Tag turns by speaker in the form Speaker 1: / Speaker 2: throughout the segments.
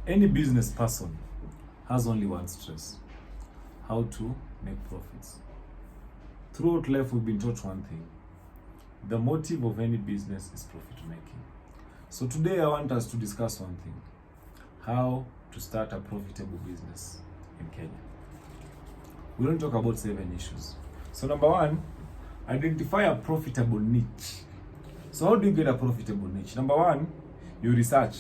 Speaker 1: Any business person has only one stress: how to make profits. Throughout life, we've been taught one thing: the motive of any business is profit making. So today I want us to discuss one thing: how to start a profitable business in Kenya. We're going to talk about 7 issues. So number 1, identify a profitable niche. So how do you get a profitable niche? Number 1, you research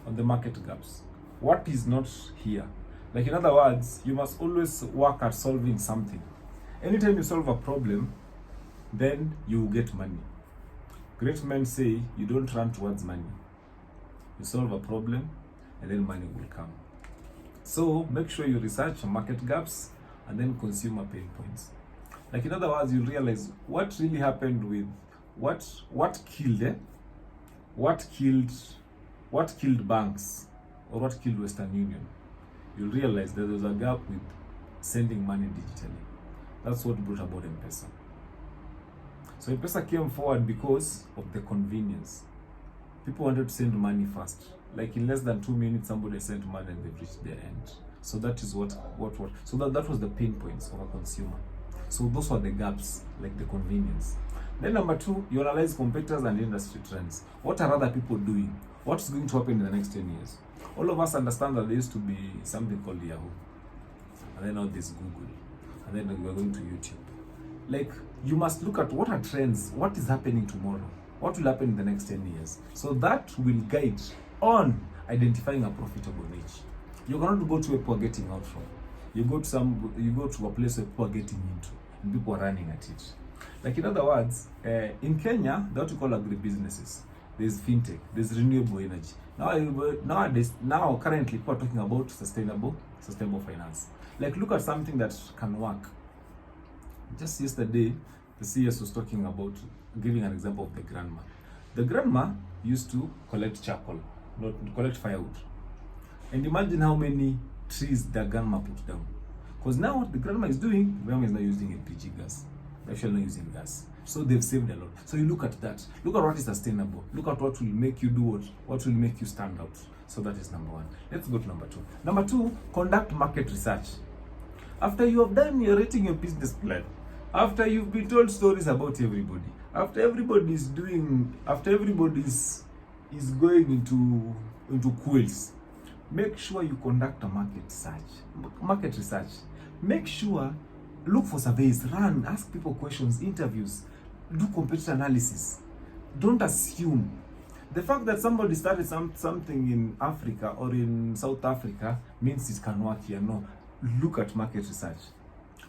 Speaker 1: on the market gaps. What is not here? Like, in other words, you must always work at solving something. Anytime you solve a problem, then you will get money. Great men say you don't run towards money. You solve a problem and then money will come. So make sure you research market gaps and then consumer pain points. Like, in other words, you realize what really happened with what killed banks, or what killed Western Union. You'll realize that there's a gap with sending money digitally. That's what brought about M-Pesa. So M-Pesa came forward because of the convenience. People wanted to send money fast. Like, in less than 2 minutes, somebody sent money and they've reached their end. So that is what. So that was the pain points of a consumer. So those were the gaps, like the convenience. Then number 2, you analyze competitors and industry trends. What are other people doing? What's going to happen in the next 10 years? All of us understand that there used to be something called Yahoo. And then now there's Google. And then we're going to YouTube. Like, you must look at what are trends, what is happening tomorrow, what will happen in the next 10 years. So that will guide on identifying a profitable niche. You cannot go to where people are getting out from. You go to a place where people are getting into and people are running at it. Like, in other words, in Kenya, there are what we call agribusinesses. There's fintech, there's renewable energy. Now currently people are talking about sustainable finance. Like, look at something that can work. Just yesterday, the CS was talking about, giving an example of the grandma. The grandma used to collect charcoal, not collect firewood. And imagine how many trees the grandma put down. Because now what the grandma is doing, the grandma is not using LPG gas. They're actually not using gas. So they've saved a lot. So you look at that. Look at what is sustainable. Look at what will make you do what will make you stand out. So that is number 1. Let's go to number 2. Number 2, conduct market research. After you have done your rating your business plan, after you've been told stories about everybody, after everybody is going into quills, make sure you conduct a market research. Make sure, look for surveys, ask people questions, interviews, do competitor analysis. Don't assume. The fact that somebody started something in Africa or in South Africa means it can work here. No. Look at market research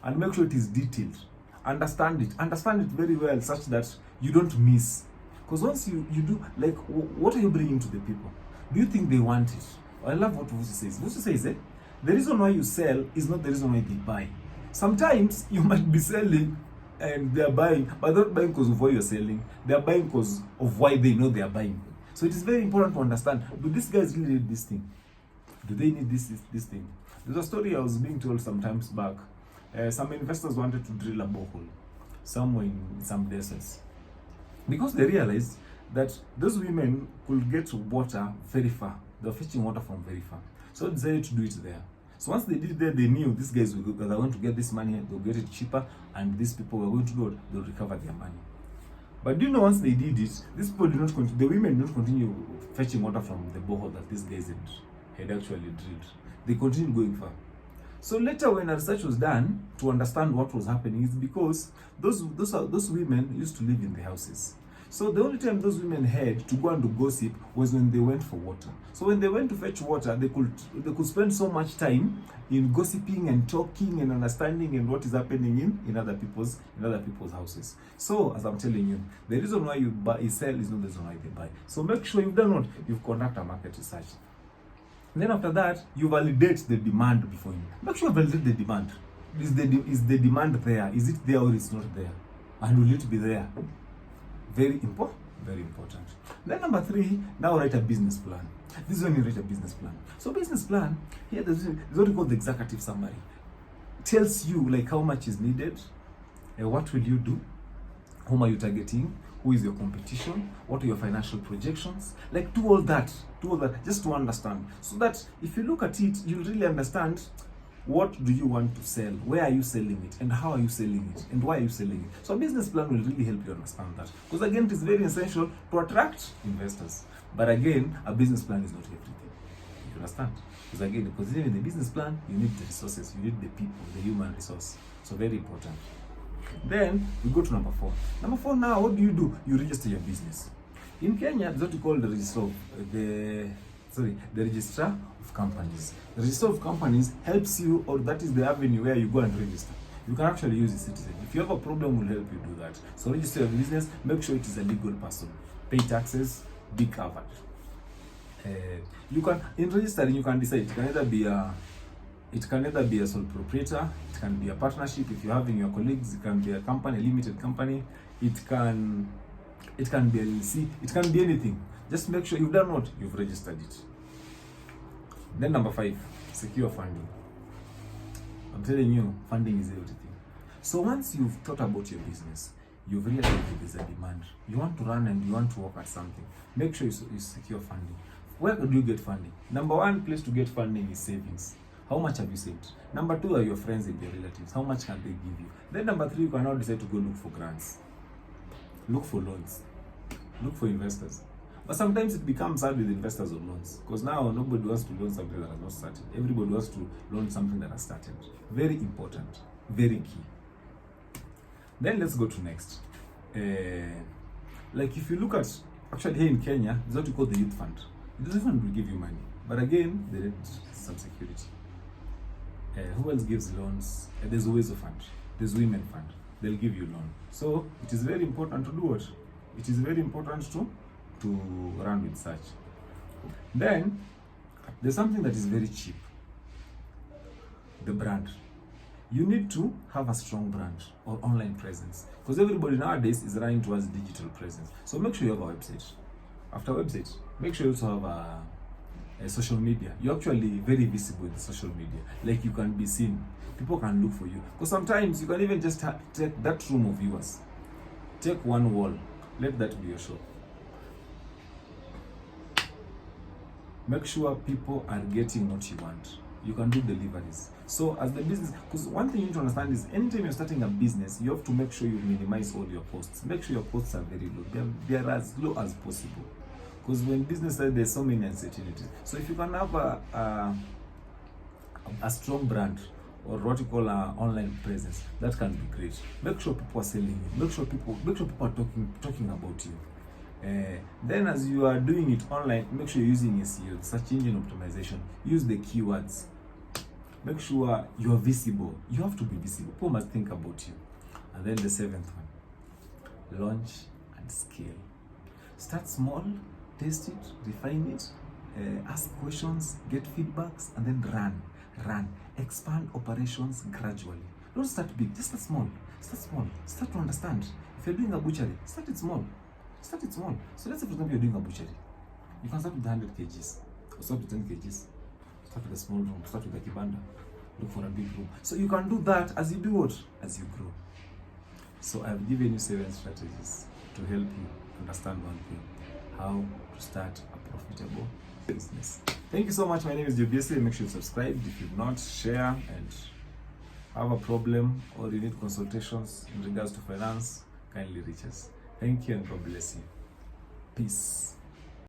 Speaker 1: and make sure it is detailed. Understand it very well, such that you don't miss. Because once you do, like, what are you bringing to the people? Do you think they want it? I love what Vusi says. Vusi says, the reason why you sell is not the reason why they buy. Sometimes you might be selling and they're buying, but they're not buying because of what you're selling. They're buying because of why they know they're buying. So it is very important to understand, do these guys really need this thing? Do they need this thing? There's a story I was being told some times back. Some investors wanted to drill a borehole somewhere in some deserts, because they realized that those women could get water very far. They were fetching water from very far. So they decided to do it there. So once they did it there, they knew these guys were going to get this money, they'll get it cheaper, and these people were going to do it, they'll recover their money. But do you know, once they did it, these people did not continue, the women did not continue fetching water from the borehole that these guys had actually drilled. They continued going far. So later, when a research was done to understand what was happening, it's because those women used to live in the houses. So the only time those women had to go and to gossip was when they went for water. So when they went to fetch water, they could spend so much time in gossiping and talking and understanding and what is happening in other people's houses. So as I'm telling you, the reason why you sell is not the reason why they buy. So make sure you've done what? You've conducted a market research. And then after that, you validate the demand before you. Make sure you validate the demand. Is the demand there? Is it there or it's not there? And will it be there? Very important. Then number 3, now write a business plan. This is when you write a business plan. So business plan, here there's what we call the executive summary. It tells you like how much is needed, what will you do, whom are you targeting, who is your competition, what are your financial projections, like do all that, just to understand, so that if you look at it, you'll really understand what do you want to sell, where are you selling it, and how are you selling it, and why are you selling it. So a business plan will really help you understand that, because again, it is very essential to attract investors. But again, a business plan is not everything. You understand? Because again, because even in the business plan, you need the resources, you need the people, the human resource. So very important. Then we go to number 4. Number 4 now, what do? You register your business. In Kenya, that's what we call the registrar of companies. The registrar of companies helps you, or that is the avenue where you go and register. You can actually use eCitizen. If you have a problem, we'll help you do that. So register your business, make sure it is a legal person. Pay taxes, be covered. You can, in registering, you can decide it can either be a sole proprietor, it can be a partnership if you're having your colleagues, it can be a company, a limited company, it can be LLC, it can be anything. Just make sure you've done what? You've registered it. Then number 5, secure funding. I'm telling you, funding is everything. So once you've thought about your business, you've realized that there's a demand, you want to run and you want to work at something, make sure you secure funding. Where do you get funding? Number 1 place to get funding is savings. How much have you saved? Number 2 are your friends and your relatives. How much can they give you? Then number 3, you can now decide to go look for grants. Look for loans. Look for investors. But sometimes it becomes hard with investors or loans, because now nobody wants to loan something that has not started. Everybody wants to loan something that has started. Very important. Very key. Then let's go to next. Like if you look at, actually here in Kenya, there's what we call the youth fund. The youth fund will give you money. But again, they need some security. Who else gives loans? There's Uwezo Fund. There's Women Fund. They'll give you loan. So it is very important to do what? It is very important to run with such. Then there's something that is very cheap. The brand. You need to have a strong brand or online presence, because everybody nowadays is running towards digital presence. So make sure you have a website. After website, make sure you also have a social media. You're actually very visible in the social media. Like you can be seen. People can look for you. Because sometimes you can even just take that room of yours. Take one wall. Let that be your shop. Make sure people are getting what you want. You can do deliveries. So as the business, because one thing you need to understand is anytime you're starting a business, you have to make sure you minimize all your costs. Make sure your costs are very low. They're as low as possible. Because when business starts, there's so many uncertainties. So if you can have a strong brand, or what you call an online presence, that can be great. Make sure people are selling you. Make sure people are talking about you. Then as you are doing it online, make sure you're using SEO, search engine optimization. Use the keywords. Make sure you are visible. You have to be visible. People must think about you. And then the 7th one, launch and scale. Start small, test it, refine it, ask questions, get feedbacks, and then run. Expand operations gradually. Don't start big, just start small. Start to understand. If you're doing a butchery, start it small. So let's say, for example, you're doing a butchery. You can start with 100 kgs, or start with 10 kgs. Start with a small room, start with a kibanda. Look for a big room. So you can do that as you do what? As you grow. So I've given you 7 strategies to help you understand one thing: how to start a profitable business. Thank you so much. My name is Jobiese. Make sure you subscribe if you've not, share, and have a problem or you need consultations in regards to finance, kindly reach us. Thank you and God bless you. Peace.